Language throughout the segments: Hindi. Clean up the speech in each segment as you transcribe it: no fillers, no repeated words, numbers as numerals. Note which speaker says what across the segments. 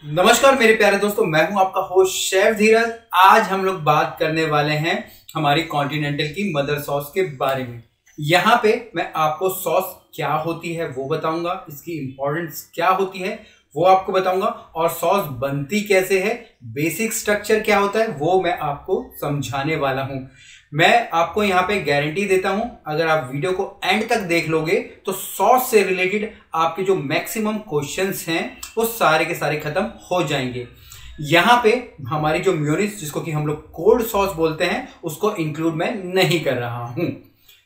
Speaker 1: नमस्कार मेरे प्यारे दोस्तों, मैं हूं आपका होस्ट शेफ धीरज। आज हम लोग बात करने वाले हैं हमारी कॉन्टिनेंटल की मदर सॉस के बारे में। यहाँ पे मैं आपको सॉस क्या होती है वो बताऊंगा, इसकी इंपॉर्टेंस क्या होती है वो आपको बताऊंगा, और सॉस बनती कैसे है, बेसिक स्ट्रक्चर क्या होता है वो मैं आपको समझाने वाला हूं। मैं आपको यहाँ पे गारंटी देता हूं, अगर आप वीडियो को एंड तक देख लोगे तो सॉस से रिलेटेड आपके जो मैक्सिमम क्वेश्चंस हैं वो सारे के सारे खत्म हो जाएंगे। यहाँ पे हमारी जो मेयोनीज, जिसको कि हम लोग कोल्ड सॉस बोलते हैं, उसको इंक्लूड मैं नहीं कर रहा हूं।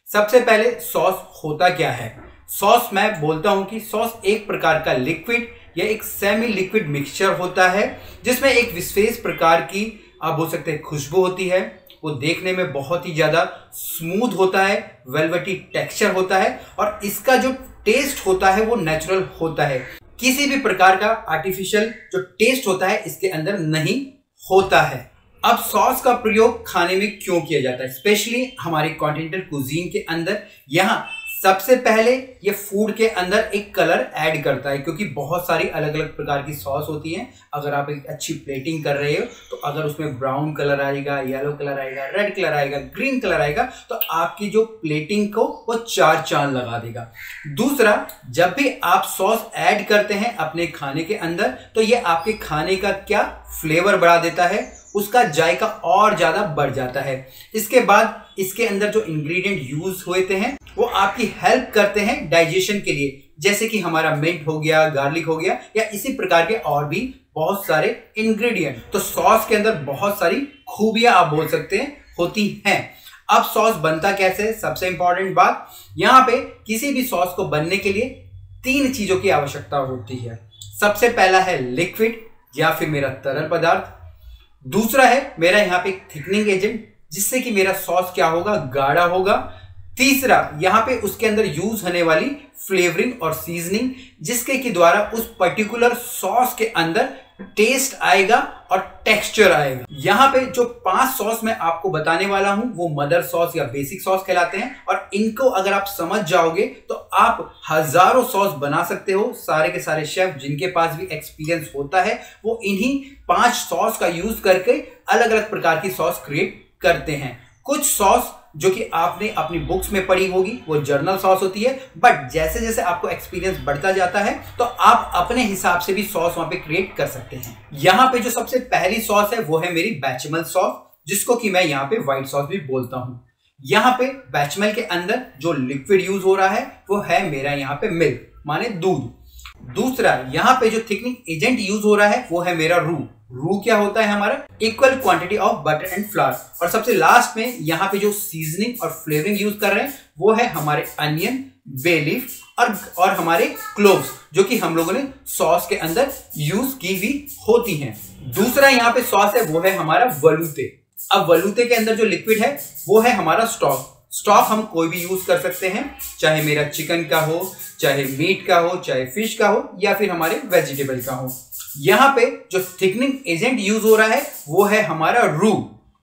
Speaker 1: सबसे पहले सॉस होता क्या है। सॉस मैं बोलता हूं कि सॉस एक प्रकार का लिक्विड या एक सेमी लिक्विड मिक्सचर होता है, जिसमें एक विशेष प्रकार की आप बोल सकते हैं खुशबू होती है। वो देखने में बहुत ही ज्यादा स्मूथ होता है, वेलवेटी टेक्सचर होता है, और इसका जो टेस्ट होता है वो नेचुरल होता है। किसी भी प्रकार का आर्टिफिशियल जो टेस्ट होता है इसके अंदर नहीं होता है। अब सॉस का प्रयोग खाने में क्यों किया जाता है, स्पेशली हमारे कॉन्टिनेंटल कुजीन के अंदर। यहाँ सबसे पहले ये फूड के अंदर एक कलर ऐड करता है, क्योंकि बहुत सारी अलग अलग प्रकार की सॉस होती हैं। अगर आप एक अच्छी प्लेटिंग कर रहे हो तो अगर उसमें ब्राउन कलर आएगा, येलो कलर आएगा, रेड कलर आएगा, ग्रीन कलर आएगा, तो आपकी जो प्लेटिंग को वो चार चांद लगा देगा। दूसरा, जब भी आप सॉस ऐड करते हैं अपने खाने के अंदर तो ये आपके खाने का क्या फ्लेवर बढ़ा देता है, उसका जायका और ज्यादा बढ़ जाता है। इसके बाद इसके अंदर जो इंग्रेडिएंट यूज होते हैं वो आपकी हेल्प करते हैं डाइजेशन के लिए, जैसे कि हमारा मिंट हो गया, गार्लिक हो गया, या इसी प्रकार के और भी बहुत सारे इंग्रेडिएंट। तो सॉस के अंदर बहुत सारी खूबियां आप बोल सकते हैं होती हैं। अब सॉस बनता कैसे है, सबसे इंपॉर्टेंट बात, यहाँ पे किसी भी सॉस को बनने के लिए तीन चीजों की आवश्यकता होती है। सबसे पहला है लिक्विड या फिर मेरा तरल पदार्थ। दूसरा है मेरा यहाँ पे थिकनिंग एजेंट, जिससे कि मेरा सॉस क्या होगा, गाढ़ा होगा। तीसरा, यहाँ पे उसके अंदर यूज होने वाली फ्लेवरिंग और सीजनिंग, जिसके के द्वारा उस पर्टिकुलर सॉस के अंदर टेस्ट आएगा और टेक्सचर आएगा। यहाँ पे जो 5 सॉस मैं आपको बताने वाला हूं वो मदर सॉस या बेसिक सॉस कहलाते हैं, और इनको अगर आप समझ जाओगे तो आप हजारों सॉस बना सकते हो। सारे के सारे शेफ जिनके पास भी एक्सपीरियंस होता है वो इन्हीं 5 सॉस का यूज करके अलग अलग प्रकार की सॉस क्रिएट करते हैं। कुछ सॉस जो कि आपने अपनी बुक्स में पढ़ी होगी वो जर्नल सॉस होती है, बट जैसे जैसे आपको एक्सपीरियंस बढ़ता जाता है तो आप अपने हिसाब से भी सॉस वहां पे क्रिएट कर सकते हैं। यहाँ पे जो सबसे पहली सॉस है वो है मेरी बेचमेल सॉस, जिसको कि मैं यहाँ पे व्हाइट सॉस भी बोलता हूँ। यहाँ पे बेचमेल के अंदर जो लिक्विड यूज हो रहा है वो है मेरा यहाँ पे मिल्क, माने दूध। दूसरा, यहाँ पे जो थिकनिंग एजेंट यूज हो रहा है वो है मेरा रू क्या होता है, हमारा equal quantity of butter and flower. और सबसे लास्ट में यहाँ पे जो सीजनिंग और फ्लेवरिंग यूज कर रहे हैं वो है हमारे अनियन, बे लीफ और हमारे क्लोव्स, जो कि हम लोगों ने सॉस के अंदर यूज की हुई होती हैं। दूसरा यहाँ पे सॉस है वो है हमारा वलूते। अब वलूते के अंदर जो लिक्विड है वो है हमारा स्टॉक हम कोई भी यूज कर सकते हैं, चाहे मेरा चिकन का हो, चाहे मीट का हो, चाहे फिश का हो, या फिर हमारे वेजिटेबल का हो। यहाँ पे जो थिकनिंग एजेंट यूज हो रहा है वो है हमारा रू,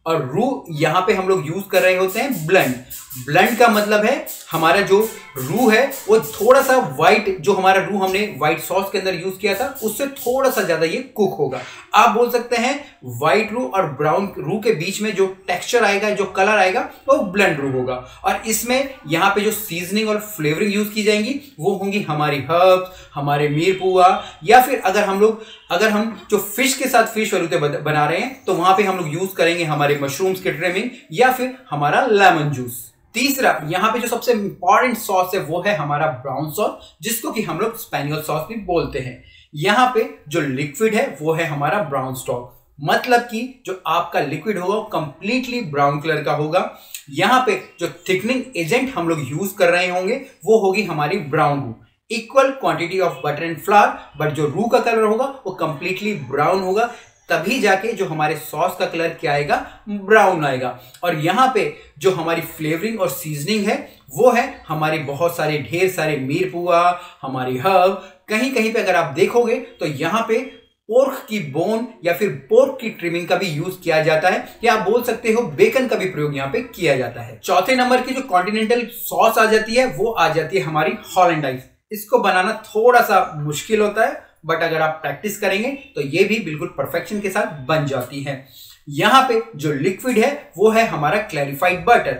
Speaker 1: और रू यहाँ पे हम लोग यूज कर रहे होते हैं ब्लेंड का मतलब है हमारा जो रू है वो थोड़ा सा व्हाइट, जो हमारा रू हमने व्हाइट सॉस के अंदर यूज किया था उससे थोड़ा सा ज्यादा ये कुक होगा। आप बोल सकते हैं व्हाइट रू और ब्राउन रू के बीच में जो टेक्सचर आएगा, जो कलर आएगा, वो ब्लेंड रू होगा। और इसमें यहाँ पे जो सीजनिंग और फ्लेवरिंग यूज की जाएंगी वो होंगी हमारी हर्ब्स, हमारे मीरपुआ, या फिर अगर हम जो फिश के साथ फिश वलूते बना रहे हैं तो वहां पे हम लोग यूज करेंगे हमारे मशरूम्स के ट्रिमिंग या फिर हमारा लेमन जूस। तीसरा, यहाँ पे जो सबसे इंपॉर्टेंट सॉस है वो है हमारा ब्राउन सॉस, जिसको कि हम लोग स्पेनियल सॉस भी बोलते हैं। यहाँ पे जो लिक्विड है वो है हमारा ब्राउन स्टॉक, मतलब कि जो आपका लिक्विड होगा वो कंप्लीटली ब्राउन कलर का होगा। यहाँ पे जो थिकनिंग एजेंट हम लोग यूज कर रहे होंगे वो होगी हमारी ब्राउन रू, equal quantity of butter and flower, but जो रू का कलर होगा वो कंप्लीटली ब्राउन होगा, तभी जाके जो हमारे सॉस का कलर क्या आएगा, ब्राउन आएगा। और यहाँ पे जो हमारी फ्लेवरिंग और सीजनिंग है वो है हमारी बहुत सारे ढेर सारे मीरपुआ, हमारी हर्ब। कहीं कहीं पे अगर आप देखोगे तो यहाँ पे पोर्क की बोन या फिर पोर्क की ट्रिमिंग का भी यूज किया जाता है, या आप बोल सकते हो बेकन का भी प्रयोग यहाँ पे किया जाता है। चौथे नंबर की जो कॉन्टिनेंटल सॉस आ जाती है वो आ जाती है हमारी हॉलैंडाइज। इसको बनाना थोड़ा सा मुश्किल होता है, बट अगर आप प्रैक्टिस करेंगे तो ये भी बिल्कुल परफेक्शन के साथ बन जाती है। यहाँ पे जो लिक्विड है वो है हमारा क्लैरिफाइड बटर।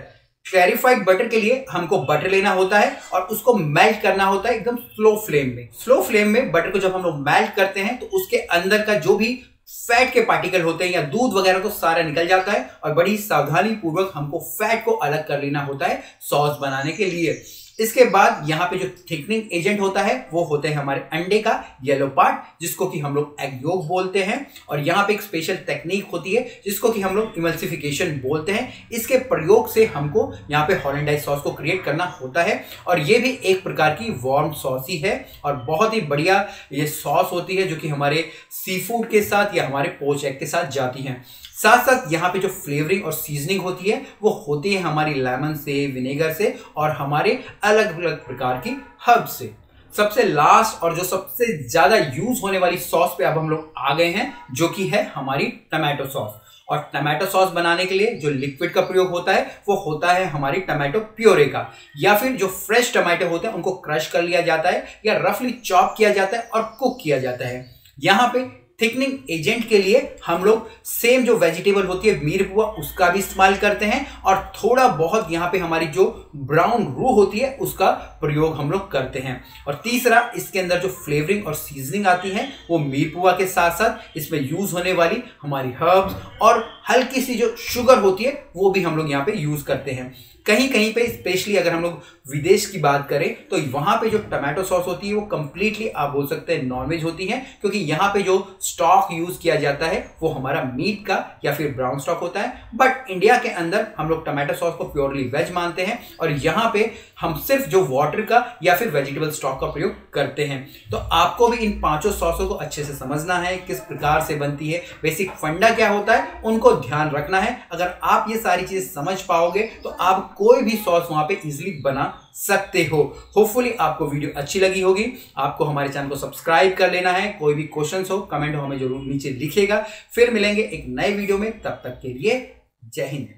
Speaker 1: क्लैरिफाइड बटर के लिए हमको बटर लेना होता है और उसको मेल्ट करना होता है एकदम स्लो फ्लेम में। स्लो फ्लेम में बटर को जब हम लोग मेल्ट करते हैं तो उसके अंदर का जो भी फैट के पार्टिकल होते हैं या दूध वगैरह तो सारा निकल जाता है और बड़ी सावधानी पूर्वक हमको फैट को अलग कर लेना होता है सॉस बनाने के लिए। इसके बाद यहाँ पे जो थिकनिंग एजेंट होता है वो होते हैं हमारे अंडे का येलो पार्ट, जिसको कि हम लोग एग योक बोलते हैं। और यहाँ पे एक स्पेशल टेक्निक होती है जिसको कि हम लोग इमल्सिफिकेशन बोलते हैं। इसके प्रयोग से हमको यहाँ पे हॉलैंडाइज सॉस को क्रिएट करना होता है और ये भी एक प्रकार की वार्म सॉस ही है और बहुत ही बढ़िया ये सॉस होती है जो कि हमारे सी फूड के साथ या हमारे पोच एग के साथ जाती है। साथ साथ यहाँ पे जो फ्लेवरिंग और सीजनिंग होती है वो होती है हमारी लेमन से, विनेगर से और हमारे अलग अलग प्रकार की हर्ब से। सबसे लास्ट और जो सबसे ज्यादा यूज होने वाली सॉस पे अब हम लोग आ गए हैं जो कि है हमारी टमाटो सॉस। और टमाटो सॉस बनाने के लिए जो लिक्विड का प्रयोग होता है वो होता है हमारी टमाटो प्योरे का, या फिर जो फ्रेश टमाटो होते हैं उनको क्रश कर लिया जाता है या रफली चॉप किया जाता है और कुक किया जाता है। यहाँ पे थिकनिंग एजेंट के लिए हम लोग सेम जो वेजिटेबल होती है मीरपुआ उसका भी इस्तेमाल करते हैं और थोड़ा बहुत यहाँ पे हमारी जो ब्राउन रूह होती है उसका प्रयोग हम लोग करते हैं। और तीसरा इसके अंदर जो फ्लेवरिंग और सीजनिंग आती है वो मीरपुआ के साथ साथ इसमें यूज होने वाली हमारी हर्ब्स और हल्की सी जो शुगर होती है वो भी हम लोग यहाँ पे यूज करते हैं। कहीं कहीं पे स्पेशली अगर हम लोग विदेश की बात करें तो वहां पे जो टमाटो सॉस होती है वो कंप्लीटली आप बोल सकते हैं नॉनवेज होती है, क्योंकि यहाँ पे जो स्टॉक यूज किया जाता है वो हमारा मीट का या फिर ब्राउन स्टॉक होता है। बट इंडिया के अंदर हम लोग टमाटो सॉस को प्योरली वेज मानते हैं और यहाँ पे हम सिर्फ जो वाटर का या फिर वेजिटेबल स्टॉक का प्रयोग करते हैं। तो आपको भी इन पांचों सॉसों को अच्छे से समझना है, किस प्रकार से बनती है, बेसिक फंडा क्या होता है, उनको ध्यान रखना है। अगर आप ये सारी चीजें समझ पाओगे तो आप कोई भी सॉस वहां पे इजीली बना सकते हो। होपफुली आपको वीडियो अच्छी लगी होगी। आपको हमारे चैनल को सब्सक्राइब कर लेना है। कोई भी क्वेश्चंस हो कमेंट हो हमें जरूर नीचे लिखिएगा। फिर मिलेंगे एक नए वीडियो में, तब तक के लिए जय हिंद।